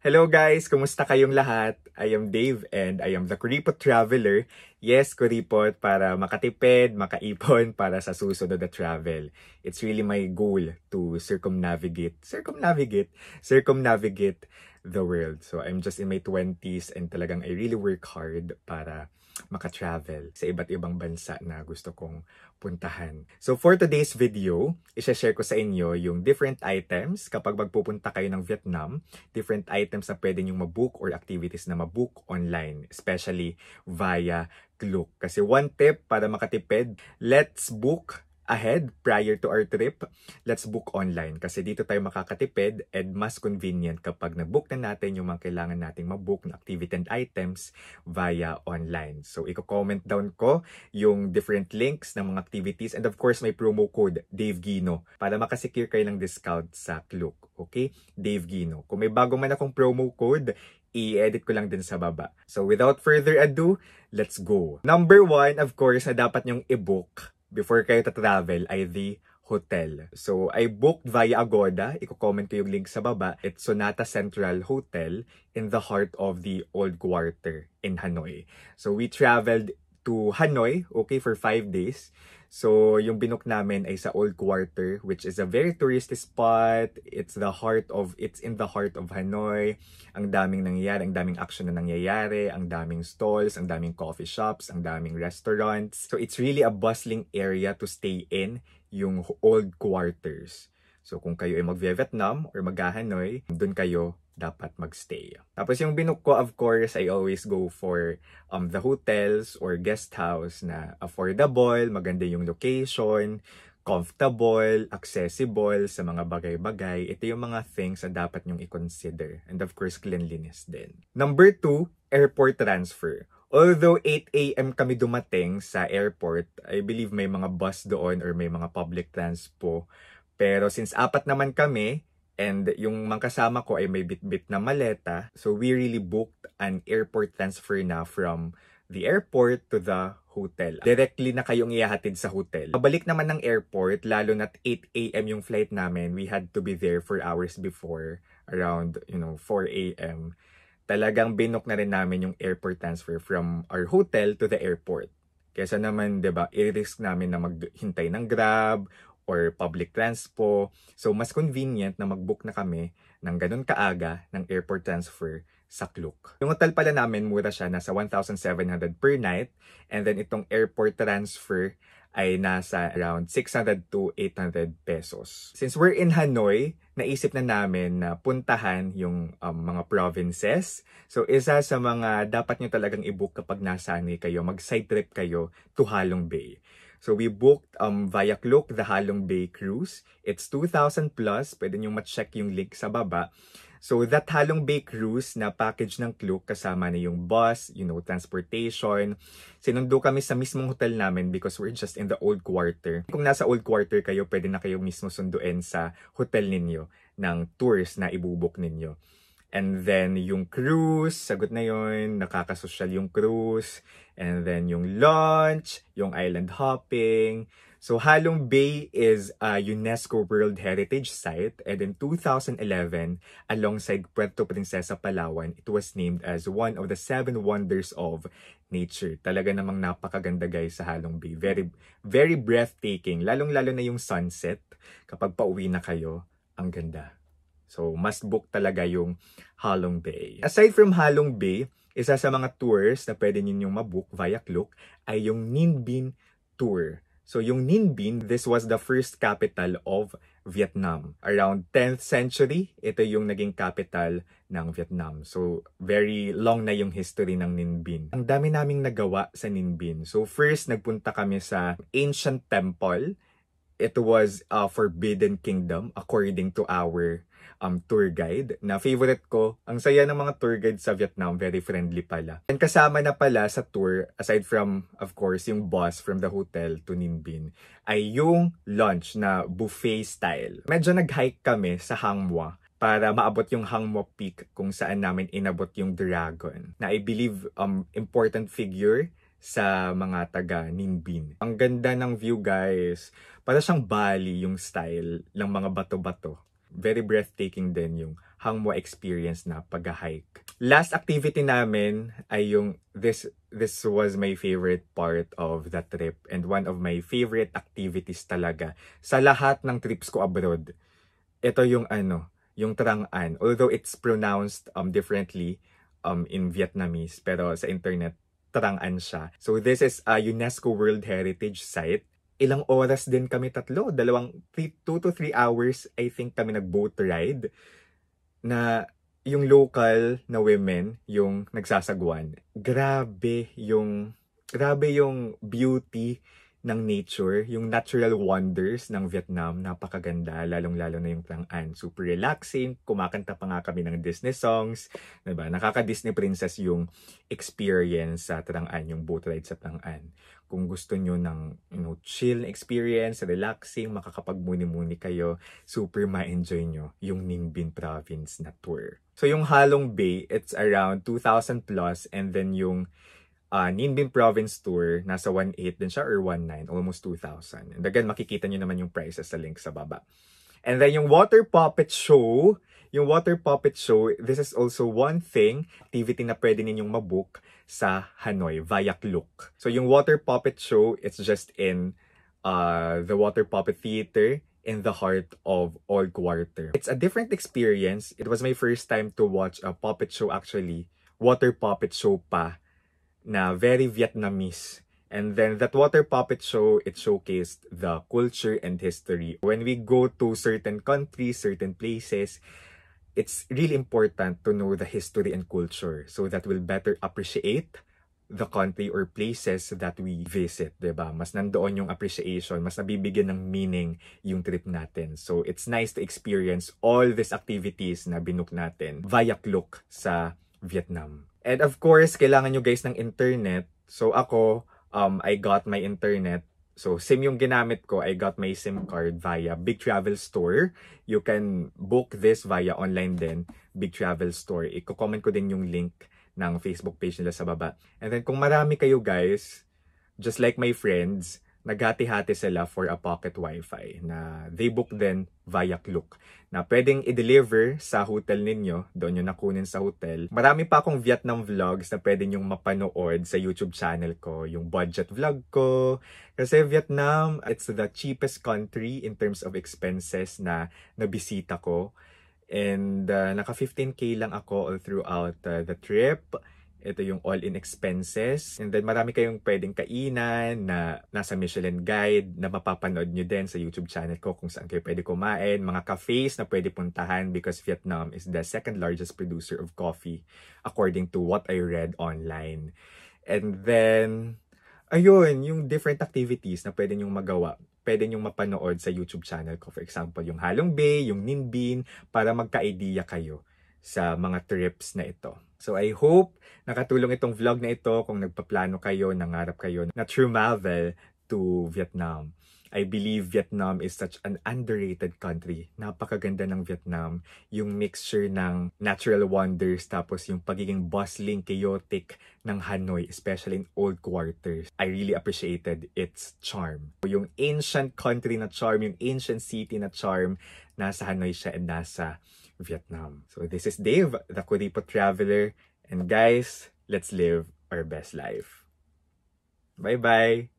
Hello guys! Kumusta kayong lahat? I am Dave and I am the Kuripot Traveler. Yes, Kuripot para makatipid, makaipon para sa susunod na travel. It's really my goal to circumnavigate the world. So I'm just in my 20s and talagang I really work hard para maka-travel sa iba't ibang bansa na gusto kong puntahan. So for today's video, i-share ko sa inyo yung different items kapag magpupunta kayo ng Vietnam, different items na pwede nyong mabook or activities na mabook online, especially via Klook. Kasi one tip para makatipid, let's book ahead prior to our trip. Let's book online kasi dito tayo makakatipid and mas convenient kapag nag-book na natin yung mga kailangan nating mabook na activity and items via online. So, i-comment down ko yung different links ng mga activities and of course, may promo code Dave Gino para makasecure kayo ng discount sa Klook. Okay? Dave Gino. Kung may bago man akong promo code, i-edit ko lang din sa baba. So, without further ado, let's go. Number 1, of course, na dapat nyong i-book before kayo travel ay the hotel. So, I booked via Agoda. Iko-comment ko yung link sa baba. It's Sonata Central Hotel in the heart of the Old Quarter in Hanoi. So, we traveled to Hanoi, okay, for 5 days. So, yung binook namin ay sa Old Quarter, which is a very touristy spot. It's in the heart of Hanoi. Ang daming nangyayari, ang daming action na nangyayari, ang daming stalls, ang daming coffee shops, ang daming restaurants. So, it's really a bustling area to stay in, yung Old Quarters. So, kung kayo ay mag-Vietnam or mag-Hanoi, dun kayo dapat magstay. Tapos yung binook ko, of course, I always go for the hotels or guest house na affordable, maganda yung location, comfortable, accessible sa mga bagay-bagay. Ito yung mga things na dapat nyong i-consider. And of course, cleanliness din. Number 2, airport transfer. Although 8 AM kami dumating sa airport, I believe may mga bus doon or may mga public transpo. Pero since 4 naman kami, and yung mga kasama ko ay may bit-bit na maleta. So we really booked an airport transfer na from the airport to the hotel. Directly na kayong ihahatid sa hotel. Pabalik naman ng airport, lalo na't 8 AM yung flight namin, we had to be there for hours before, around 4 AM. Talagang binook na rin namin yung airport transfer from our hotel to the airport. Kesa naman, 'di ba, i-risk namin na maghintay ng Grab or public transpo. So, mas convenient na mag-book na kami ng ganun kaaga ng airport transfer sa Klook. Yung hotel pala namin, mura siya, nasa 1,700 per night. And then, itong airport transfer ay nasa around 600 to 800 pesos. Since we're in Hanoi, naisip na namin na puntahan yung mga provinces. So, isa sa mga dapat nyo talagang i-book kapag nasa kayo, mag-side trip kayo to Halong Bay. So, we booked via Klook the Halong Bay Cruise. It's 2,000 plus. Pwede nyo ma-check yung link sa baba. So, that Halong Bay Cruise na package ng Klook, kasama na yung bus, transportation. Sinundo kami sa mismong hotel namin because we're just in the Old Quarter. Kung nasa Old Quarter kayo, pwede na kayo mismo sunduin sa hotel ninyo ng tours na ibubuk ninyo. And then, yung cruise, sagot na yun, nakakasosyal yung cruise. And then, yung lunch, yung island hopping. So, Halong Bay is a UNESCO World Heritage Site. And in 2011, alongside Puerto Princesa, Palawan, it was named as one of the 7 wonders of nature. Talaga namang napakaganda guys sa Halong Bay. Very, very breathtaking. Lalong-lalo na yung sunset. Kapag pauwi na kayo, ang ganda. So, must book talaga yung Halong Bay. Aside from Halong Bay, isa sa mga tours na pwede ninyong mabook via Klook ay yung Ninh Binh Tour. So, yung Ninh Binh, this was the first capital of Vietnam. Around 10th century, ito yung naging capital ng Vietnam. So, very long na yung history ng Ninh Binh. Ang dami naming nagawa sa Ninh Binh. So, first, nagpunta kami sa ancient temple. It was a Forbidden Kingdom according to our tour guide na favorite ko. Ang saya ng mga tour guide sa Vietnam, very friendly pala. And kasama na pala sa tour, aside from, of course, yung bus from the hotel to Ninh Binh, ay yung lunch na buffet style. Medyo nag-hike kami sa Hang Mua para maabot yung Hang Mua Peak kung saan namin inabot yung dragon na I believe important figure sa mga taga Ninh Binh. Ang ganda ng view guys. Para siyang Bali yung style ng mga bato-bato. Very breathtaking din yung hang mo experience na pag-hike. Last activity namin ay yung this was my favorite part of the trip and one of my favorite activities talaga sa lahat ng trips ko abroad. Ito yung yung Trang An. Although it's pronounced differently in Vietnamese, pero sa internet Trang An siya. So this is a UNESCO World Heritage Site. Ilang oras din kami tatlo, 2 to 3 hours I think kami nag-boat ride na yung local na women yung nagsasagwan. Grabe yung beauty ng nature, yung natural wonders ng Vietnam, napakaganda, lalong-lalo na yung Trang An. Super relaxing, kumakanta pa nga kami ng Disney songs, diba? Nakaka-Disney princess yung experience sa Trang An, yung boat ride sa Trang An. Kung gusto nyo ng chill na experience, relaxing, makakapagmuni-muni kayo, super ma-enjoy nyo yung Ninh Binh province na tour. So yung Halong Bay, it's around 2,000 plus, and then yung Ninh Binh province tour, nasa 1,800 din siya or 1,900, almost 2,000. And again, makikita nyo naman yung prices sa link sa baba. And then yung water puppet show, this is also one thing, activity na pwede ninyong mabook sa Hanoi, via Klook. So yung water puppet show, it's just in the Water Puppet Theater in the heart of Old Quarter. It's a different experience. It was my first time to watch a puppet show actually, water puppet show pa, na very Vietnamese. And then that water puppet show, it showcased the culture and history. When we go to certain countries, certain places, it's really important to know the history and culture so that we'll better appreciate the country or places that we visit, diba? Mas nandoon yung appreciation, mas nabibigyan ng meaning yung trip natin. So it's nice to experience all these activities na binook natin via Klook sa Vietnam. And of course, kailangan nyo guys ng internet. So ako, I got my internet. So SIM yung ginamit ko. I got my SIM card via Big Travel Store. You can book this via online din, Big Travel Store. Iko-comment ko din yung link ng Facebook page nila sa baba. And then kung marami kayo guys, just like my friends, naghati-hati sila for a pocket wifi na they book din via Klook na pwedeng i-deliver sa hotel ninyo, doon nyo nakunin sa hotel. Marami pa akong Vietnam vlogs na pwede nyong mapanood sa YouTube channel ko, yung budget vlog ko. Kasi Vietnam, it's the cheapest country in terms of expenses na nabisita ko. And naka 15K lang ako all throughout the trip. Ito yung all-in expenses. And then marami kayong pwedeng kainan na nasa Michelin Guide na mapapanood nyo din sa YouTube channel ko kung saan kayo pwede kumain. Mga cafes na pwede puntahan because Vietnam is the second largest producer of coffee according to what I read online. And then, ayun, yung different activities na pwede nyong magawa. Pwede nyong mapanood sa YouTube channel ko. For example, yung Halong Bay, yung Ninh Binh, para magka-idea kayo sa mga trips na ito. So I hope nakatulong itong vlog na ito kung nagpaplano kayo, nangarap kayo na travel to Vietnam. I believe Vietnam is such an underrated country. Napakaganda ng Vietnam. Yung mixture ng natural wonders tapos yung pagiging bustling, chaotic ng Hanoi, especially in old quarters. I really appreciated its charm. Yung ancient country na charm, yung ancient city na charm, nasa Hanoi siya and nasa Vietnam. So this is Dave, the Kuripot Traveler. And guys, let's live our best life. Bye-bye!